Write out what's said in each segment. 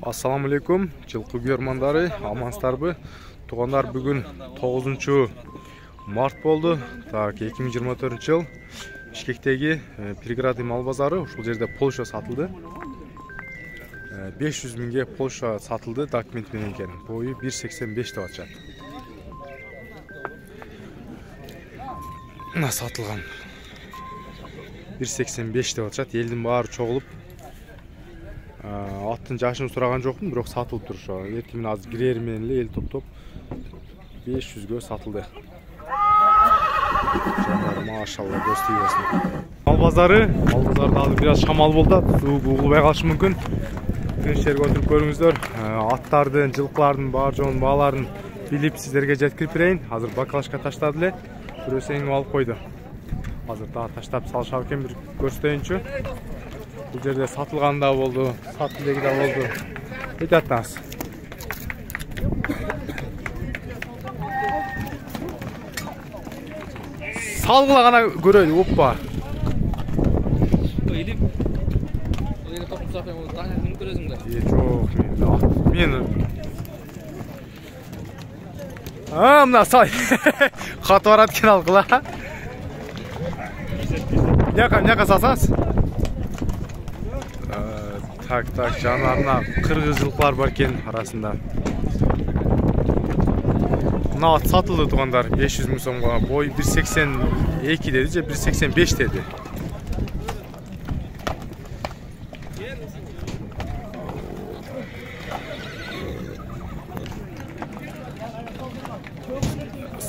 Assalamu alaikum, жылқы көрмандары, амансыздарбы? Туғандар, бүгін 9 март болды. 2024 жыл Бишкектегі Приградный мал базары. Ушул жерде Польша сатылды. 500 миңге Польша сатылды документ менен экен. Бойы 1.85 деп атышат. Мына сатылган 1.85 деп атышат. Элдин баары чогулуп аттын жашын сураган жокмун, бирок сатылып тур. Эртең менен азыр кирери менен эле эл топтоп 500гө сатылды. Машалла, көз тийбесин. Мал базарда азыр бир аз шамал болду. Суу угулбай калышы мүмкүн. Кенштерге отуруп көрүңүздөр. Аттардын, жылкылардын бар жоон бааларын билип сиздерге жеткирип берейин. Азыр бакалашка таштады эле. Бирөөсү алып койду. Азыр дагы таштап салышат экен, бир көрсөтөйүнчү. Бұл жерде сатылған да болды, сатылдегі да болды. Өте аттаңыз. Салғыла ғана көрейді, оппа. Еліп, тоқым сақпен ол таңын кім көресің бе? Жоқ, мен... Мына сай. Қаты барады кен алғыла. Няқа салсаңыз? Так, жанарына қырғыз жылқылар бар кен арасында. Мына ат сатылды туғандар 500 мың сомға. Бой 1.82 деді же 1.85 деді.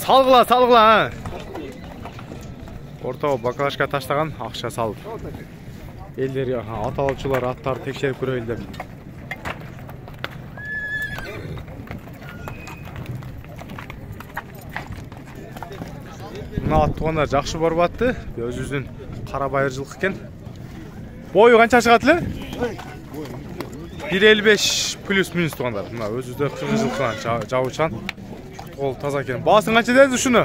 Салғыла. Ортаға бакалашка таштаған, ақша салып. Элдер ат алуучулар аттарды текшерип көрөйлү деп. Мына ат тугандар жакшы барып атты. Өзүбүздүн кара байыр жылкы экен. Бою канча чыгат эле? 1.55 плюс-минус тугандар. Мына өзүбүздө кыргыз жылкынан жабычан. Кол таза экен. Баасын канча дедиңиз ушуну?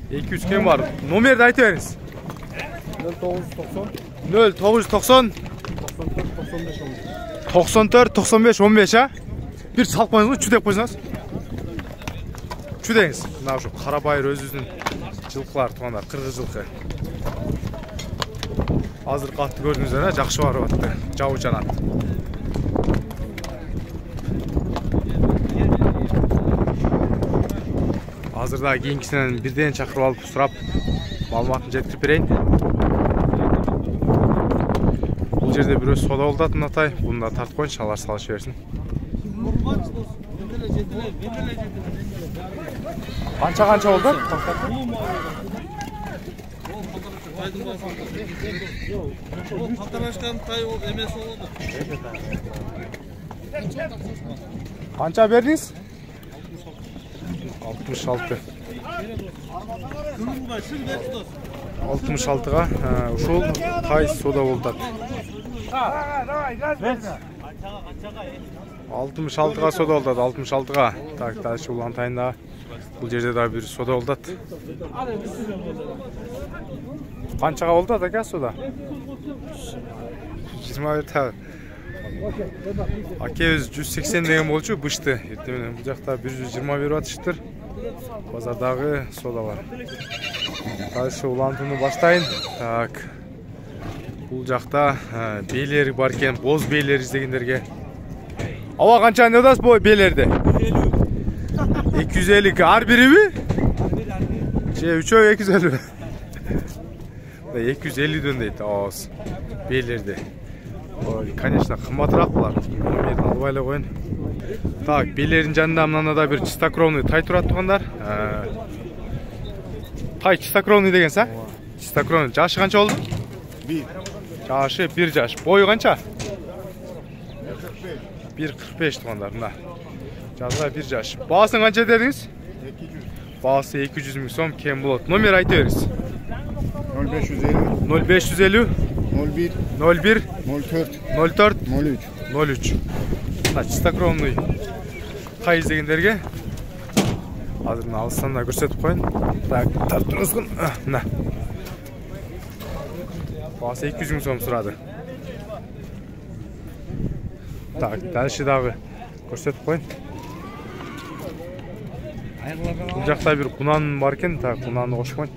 200 кем бар. Номерди айтып бериңиз. 0990 94 95 15 а? Bir салып қойыңыз, чү деп қойыңыз. Чү деңіз. Мына ушу кара байыр өзүбүздүн жылкылар тугандар, кыргыз жылкы. Азыр атты көрдүңүздөр, жакшы барып атты. Жабычан ат. Азыр да кийинкисинен бирден чакырып алып сурап, маалыматын жеткирип берейин. Бұл жерде бирөө сода болдатын атай, бұны да тартып қойын, шалар салыш берсін. Қанша болды? Қанша бердіңіз? 66. 66-ға ушул тай сода болдат. 66-ға сода болдат, 66-ға. Так, дальше улан тайында бұл жерде да бір сода болдат. Қаншаға болдат ака сода? 21 тағы. Аке өз 180 деген болчу бышты. Ертемен бұл жақта 120 беріп атыштыр. Базардағы содалар. Дальше улантуну баштайын. Так. Бұл жақта бейлер бар кен, боз бейлер издегендерге. Ава қанша не одас бой бейлерде? 250. Ар бири ми? Үчөө 250. 250 дейт ауыз бейлерде. Конечно, қымбатырақ бұлар. Мен албай эле коюн. Так, бейлердин жанында мынанда да бир чистокровный тай турат тугандар. Тай чистокровный деген са? Чистокровный. Жашы канча болду? 1. Жашы 1 жаш. Бою канча? 1.45 тугандар. Мына. Жазга 1 жаш. Баасын канча дедиңиз? 200. Баасы 200 миң сом кем болот. Номер айтып бериңиз. 0550 01 04 03. Чистокровный тай издегендерге азыр алыстан да көрсөтүп коюн. Так, тартыңызгын. Мына. Басы 200 миң сом сурады. Так, дальше дагы көрсөтүп коеюн. Бул жакта бир кунан бар экен. Так, кунанды кошуп коеюн.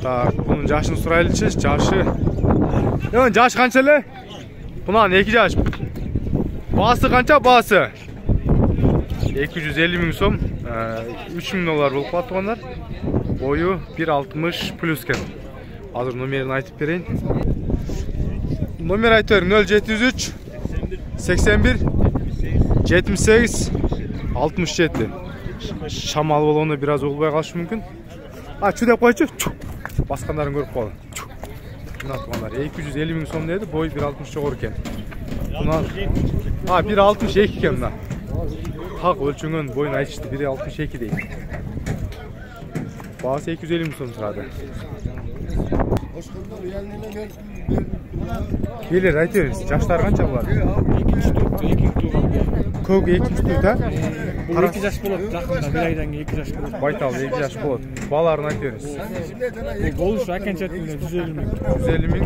Так, bunun жашын сурайлычы. Жашы канча эле? Кунан 2 жаш. Баасы канча баасы? 250 миң сом, 3 миң доллар болуп калат тугандар. Бою 1.60 плюс экен. Азыр номерин айтып берейин. Номер айтып бериң 0703 81 78 67. Шамал болгондо бир аз угулбай калышы мүмкүн. Чу деп койчу. Баскандарын көрүп калды. Мына тугандар 250 миң сом деди, бой 1.60 жогору экен. Мына 1.62 экен мына. Так өлчөнгөн боюн айтышты 1.62 дейт. Баасы 250 миң сом турады. Келер айтып бериңиз, жаштары канча булар? Көк 2-3 да? Бул 2 жаш болот, жакында 1 айдан кийин 2 жаш болот. Байтал 2 жаш болот. Баларын айтып бериңиз. Бул болушу акенчетинде 150 миң. 150 миң.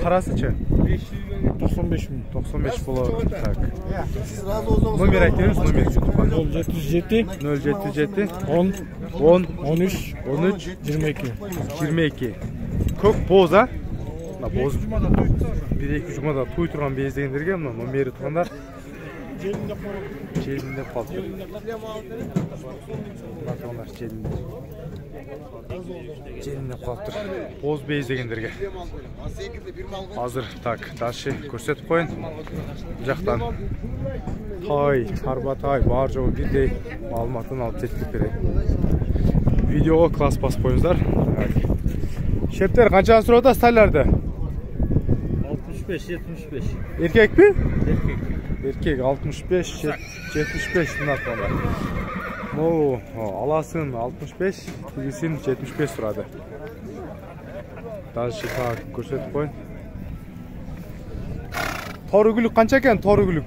Карасычы? 95 миң. 95 болот. Так. Номер айтып бериңиз, номер. 077 10 13 22. 22. Көк боз, а? Боз. 1-2 жумада туй турган бейиз дегендерге мына номери тургандар. Желинде калды. Батондар желинде калды. Боз бейиз дегендерге. Азыр так, дальше көрсөтүп коеюн. Бул жактан тай, чарбатай, бар жогу бирдей маалыматын алып жеткирип берейин. Видеого класс басып коюңуздар. Шептер канчадан сурап атасыз тайларды? 65-75. Эркекпи? Эркек. Эркек 65-75 мына тугандар. Ну, аласын 65, тигисин 75 турады. Дальше так көрсөтүп коеюн. Торugülük канча экен? Торugülük.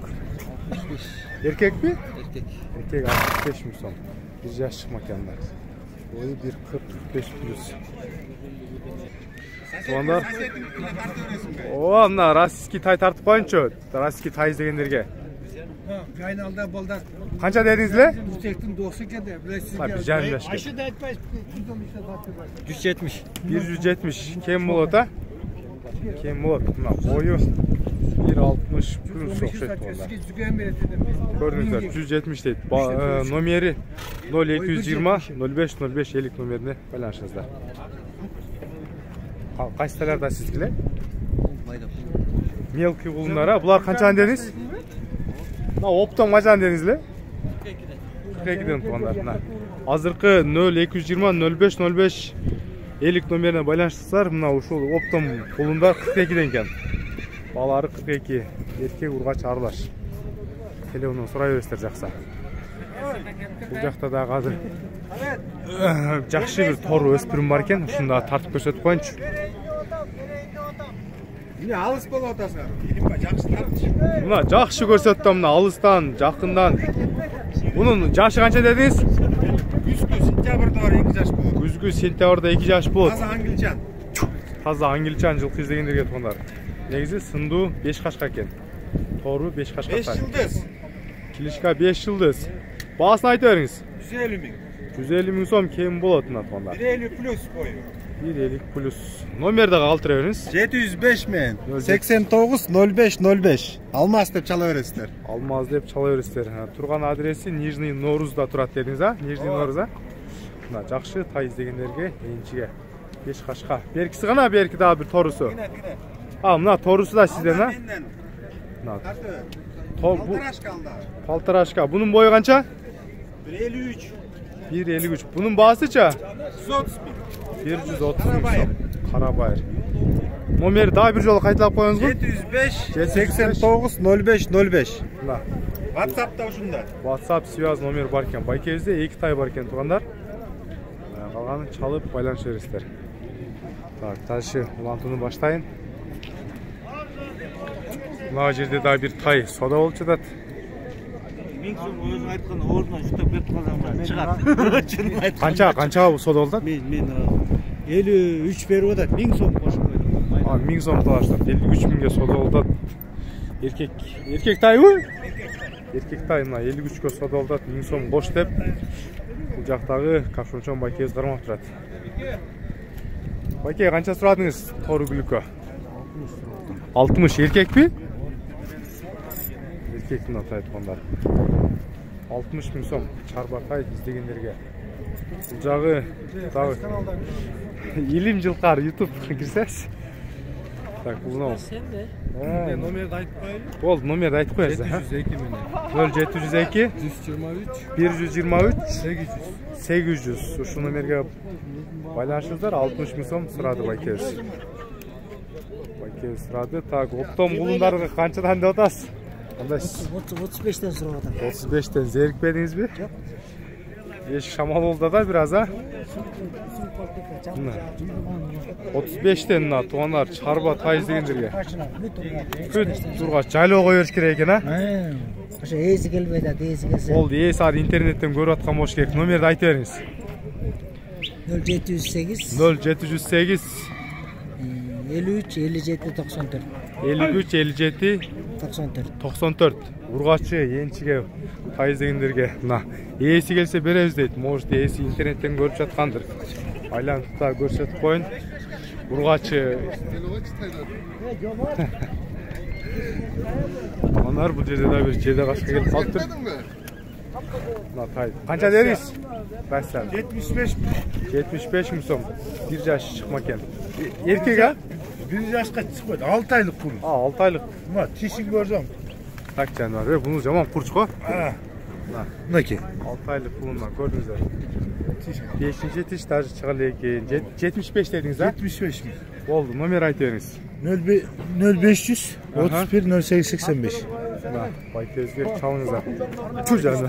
Эркекпи? Эркек. Эркек 65 миң сом. 1 жаш чыкмакандар. Бою 1.40-45 плюс. Тугандар. Мына российский тай тартып коеюнчу. Российский тай издегендерге. Кайналда балдар. Канча дедиңиз эле? Бутектин досы экенде, билесизби? Bir canım yaşlı. Айшы да айтпайсыз. 170. 170 кем болот, а? Кем болот. Мына бою 1.60 плюс окшойт тугандар. Көрдүңүздөр, 170 дейт. Номери 0220 05 05 элик номерине байланышыңыздар. Кайсы таларда сиздикиле? Мелкий кулундар, булар канчаны дедиңиз? Мына оптом канчаны дедиңиз эле? 42ден тугандар. Мына азыркы 0220 05 05 элик номерине байланыштырсаңар, мына ушул оптом кулундар 42ден экен. Балары 42, эркек ургач аралаш. Телефондон сурай бересиздер жакса. Бул жакта дагы азыр жакшы бир тор өспүрүм бар экен, ушунда тартып көрсөтүп коеюнчу. Эмне алыс болуп атасың? Жакшы тартыш. Мына жакшы көрсөттүм, мына алыстан, жакындан. Bunun жашы канча дедиңиз? Күзгү сентябрда бар 2 жаш болот. Күзгү сентябрда 2 жаш болот. Таза аңгилчан. Таза аңгилчан жылкы издегендерге тугандар. Негизи сындуу 5 кашка экен. Тору 5 кашка. 5 жылдыз. Килишка 5 жылдыз. Баасын айтып бериңиз. 150 миң. 150 миң сом кем болот мына тугандар. 150 плюс бою. 150 плюс. Номерди калтыра бериңиз. 705 мен 89 05 05. Алмаз деп чала бересиздер. Алмаз деп чала бересиздер. Турган адреси Нижний Норузда турат дедиңиз, а? Нижний Норуз, а? Мына жакшы тай издегендерге энчиге 5 кашка. Беркиси гана, берки дагы бир торусу. Мына торусу да сизден, а? Мына. Полторашка. Bunun boyu kança? 153. 1.53. Bunun bağısıca? 130 130 som. Karabayır. Nomeri daha bir jolu kayıtlap koyunuz mu? 705 89 05 05. Mına. WhatsApp'ta uşunda. WhatsApp связь номер barken. Baykevizde 2 tay barken tuğanlar. Kalganı çalıp baylanış verirler. Tak, taşı ulantını başlayın. Mına жерде daha bir tay soda olçu da. Мен соң өзің айтқан орнынан жұтап кетіп қалсам шығады. Қанша bu soda oldu? Мен 53 беріп отады, 1000 сом қосып қойдым. 1000 сом талаштат. 53 миңге содолдат. Эркек тайбы? Эркек тай мына 53ге содолдат. 1000 сом кош деп. Бул жактагы капшончон байкебиз кармап турат. Байке канча сурадыңыз тору күлүккө? 60 эркекпи? Эркектин аты айткандар. 60 миң сом чарбатай издегендерге. Бул жагы дагы Илим жылкар YouTube кирсеңиз. Так, узнал. Номерди айтып коелу. Болду, номерди айтып коесуз. 702 менен. 0702 123 123 800. Ушу номерге байланышыңыздар. 60 миң сом сурады байкебиз. Байкебиз сурады. Так, оптом кулундарга канчадан деп атасыз? 35'ten сурап атам. 35'ten зерикпедиңизби? Жок. Еш шамал болду да бир аз, а? 35'ten мына туугандар чарба тай издегендерге. Күт тургач жайлоо кое бериш керек экен, а? Ошо ээси келбейт, ээси келсе. Болду, ээси ар интернеттен көрүп аткан болуш керек. Номерди айтып бериңиз. 0708 0708 53 57 94. 53 57 94. Ургачы энчиге тай издегендерге мына ээси келсе беребиз дейт. Может, ээси интернеттен көрүп жаткандыр. Айланыкта көрсөтүп коюн. Ургачы. Анар бул жерде да бир жерде кашка келип калыптыр. Мына тай. Канча дедиңиз? 75 миң сом. 1 жаш чыкма экен. Эркек, а? 1 жашка чыкпайт. 6 айлык кур. 6 айлык. Мына тишин көрсөң. Так жаныбар, буну жаман курч го. Мынакей. 6 айлык кулундан көрдүңүздөр. 5-чи тиш даже чыга экен. 75 дедиңиз, а? 75 миң. Болду, номер айтып бериңиз. 0500 31 08 85. Мына байкебизге чалыңыздар. Чу жаны.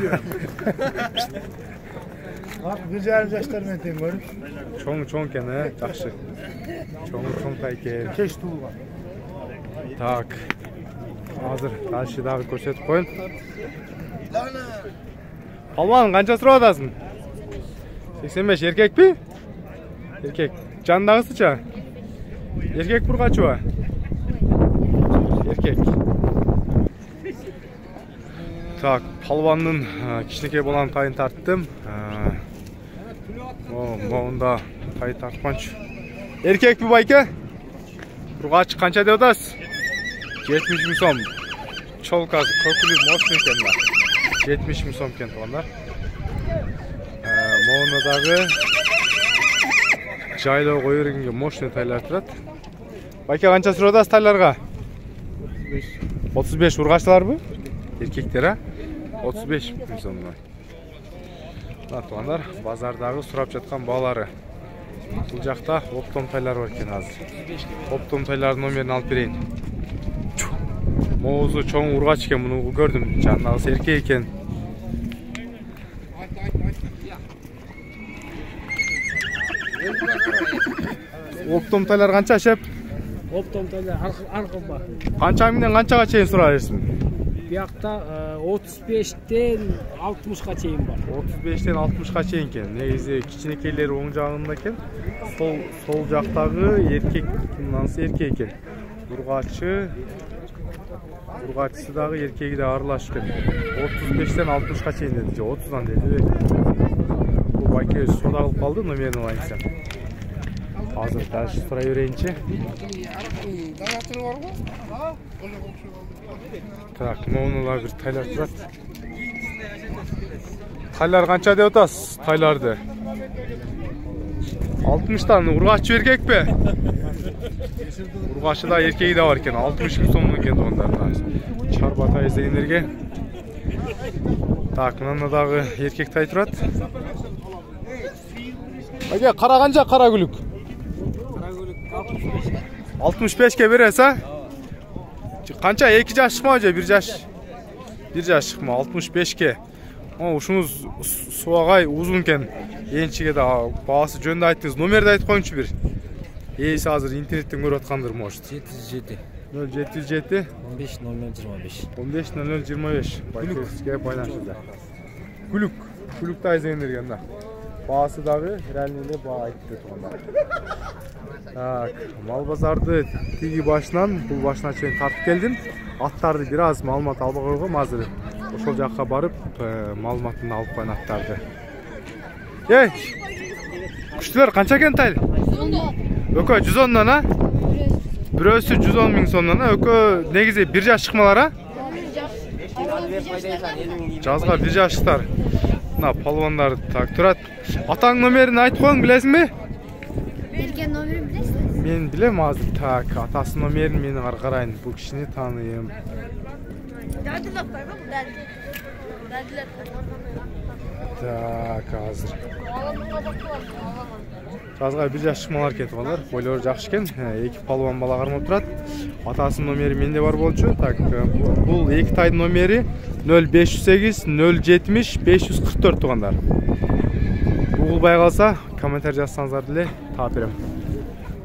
1,5 жаштар менен тең көрүп. Чоң экен, жакшы. Чоң тай экен. Кеч туулган. Так. Азыр дальше дагы көрсөтүп коюн. Алман, канча сурап атасың? 85 эркекпи? Эркек. Жандагысыча? Эркек бургачыбы? Эркек. Так, палвандын кичинекей баланын тайын тарттым. Моунда тай тартканчы. Эркекпи байке? Бургач канча деп атасыз? 70 миң сом. Чолкасы көкүлү мощный экен да. 70 миң сом экен туугандар. Моуна дагы жайлоо кое бергенге мощный тайлар турат. Байке канча сурап атасыз тайларга? 35 ургачларбы? Эркектер, а? 35 миң сом. Мына туугандар, базардагы сурап жаткан баалары. Бул жакта оптом тайлар бар экен азыр. Оптом тайлардын номерин алып берейин. Моозу чоң ургач экен, муну көрдүм. Жанагысы эркек экен. Оптом тайлар канча шеп? Оптом тайлар аркылба. Канча миңден канчага чейин сурап берсиң? Биякта 35'ten 60'га чейин бар. 35'ten 60'га чейин экен. Негизи кичинекейлери оң жагында экен. Сол жактагы эркек, мынанысы эркек экен. Ургачысы дагы эркеги да аралаш экен. 35'ten 60'га чейин деди, же 30'дан деди. Бул байке суда кылып калды, номерин алайынчы. Азыр дальше сурай берейинчи. Так, моуну да бир тайлар турат. Тайлар канча деп атасыз? Тайларды 60'тан ургачы эркекпи? Ургачы да эркеги да бар экен. 60 миң сом экен туугандар. Чарба тай издегендерге. Так, мына дагы эркек тай турат. Байке, кара канча кара күлүк? 65'ke бересиз, а? Канча 2 жаш чыкма же 1 жаш? 1 жаш чыкма 65'ke. Ушуңуз суагай узун экен. Энчиге да баасы жөнүндө айттыңыз. Номерди айтып коюңчу бир. Ээси азыр интернеттен көрүп аткандыр, может. 707 077 15 0025. 15 0025. Байкебизге байланышыңыздар. Күлүк тай издегендерге мына. Баасы дагы реальный эле баа айтты туугандар. Так, мал базарды тиги башынан бул башына чейин тартып келдим. Аттарды бир аз маалымат албай койгом. Азыр ошол жакка барып, маалыматын алып коюн аттарды. Эй! Күчтүлөр канча экен тайыл? 110. Өкө 110дон а? Бирөөсү 110 миң сомдон а? Өкө негизи 1 жаш чыкмалар а? Жазга 1 жаштар. Мына палвандар так турат. Атаң номерин айтып коюң, билесиңби? Берген номерин билесиз? Мен билем азыр. Так, атасы номерин мен карайын. Бул кишини тааныйм. Так, азыр. Жазга 1 жаш чыкмалар кетип алар. Бойлору жакшы экен. Эки палван бала кармап турат. Атасынын номери менде бар болчу. Так, бул эки тайдын номери 0508 070 544 тугандар. Угулбай калса, комментарий жазсаңыздар деле таап берем.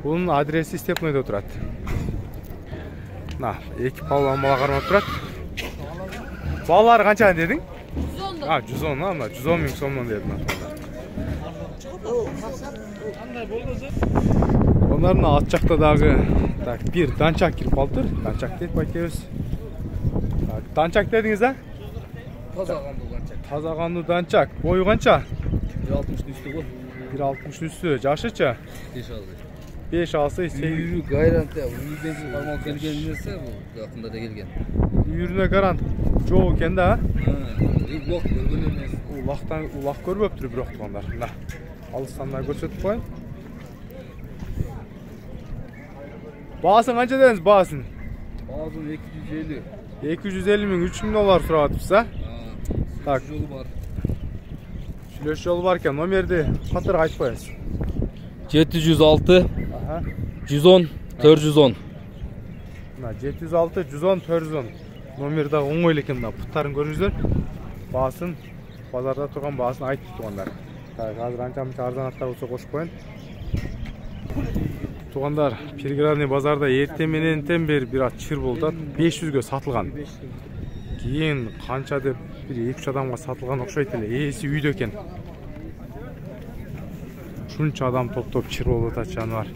Bunun adresi Stepnoy'da oturat. Na, эки палван бала кармап турат. Балалары канча дедиң? 110. А, 110, мына 110 миң сомдон дедим. Onların alt жакта дагы так бир данчак кирип калыптыр. Данчак дейт байкебиз. Так, данчак дедиңиз а? Таза кандуу данчак. Таза кандуу данчак. Бою канча? 1.60 üstü bu. 1.60 üstü. Жашычы? 5 алсы 8. Үйрü гарант ya. Uyur benzin normal kelgen nerse bu yakında da gelgen. Үйрүнө гарант жок экен да. Улак көргөн эмес. Улак көрбөптүр бирок тугандар. Мына алыстан да көрсөтүп коеюн. Баасын канча дедиңиз, баасын? Баасын 250. 250 миң, 3 миң доллар сурап атыпсыз, а? Так. Жолу бар. Сүйлөш жолу бар экен. Номерди катар айтып коюңуз. 706 Aha. 110 410. Мына 706 110 410. Номер да оңой экен да. Путтарын көрүңүздөр. Баасын базарда турган баасын айтып тугандар. Так, азыр анча-мынча арзан аттар болсо кошуп коеюн. Тугандар, Переградный базарда эртең менен бир ат чыр болду. 500гө сатылган. Кийин канча деп бир 2-3 адамга сатылган окшойт эле. Ээси үйдө экен. Шунча адам топ-топ чыр болуп атат жаныбар.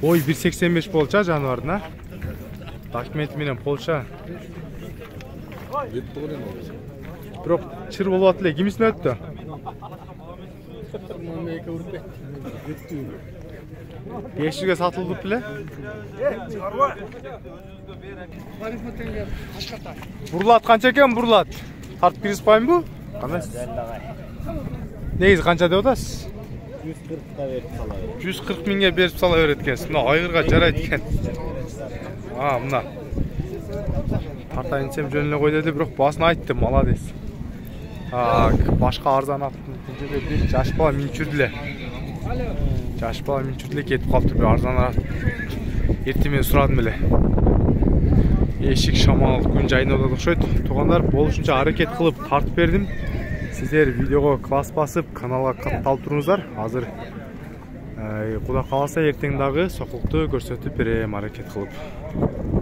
Бой 1.85 болчу жаныбардын, а? Документи менен Полша. Бирок чыр болуп атат эле. Ким үстүнө өттү? 500гө сатылып беле? Бурлат канча экен, бурлат? Тартып киргизип коеюнбу? Кандай? Негизи канча деп атасыз? 140 миңге берип сала берет экенсиз. Мына айгырга жарайт экен. Мына. Тартайын десем жөн эле кой деди, бирок баасын айтты, молодец. Так, башка арзан аттын жерде бир жаш бала минчүрдү эле. Жаш бала минчүрдү эле кетип калыптыр, бир арзаныраак. Эртең менен сурадым эле. Эшик шамал күн жайнап окшойт. Тугандар, болушунча аракет кылып тартып бердим. Сиздер видеого класс басып, каналга катталып туруңуздар. Азыр Куда каласа эртең дагы сокулукту көрсөтүп берем аракет кылып.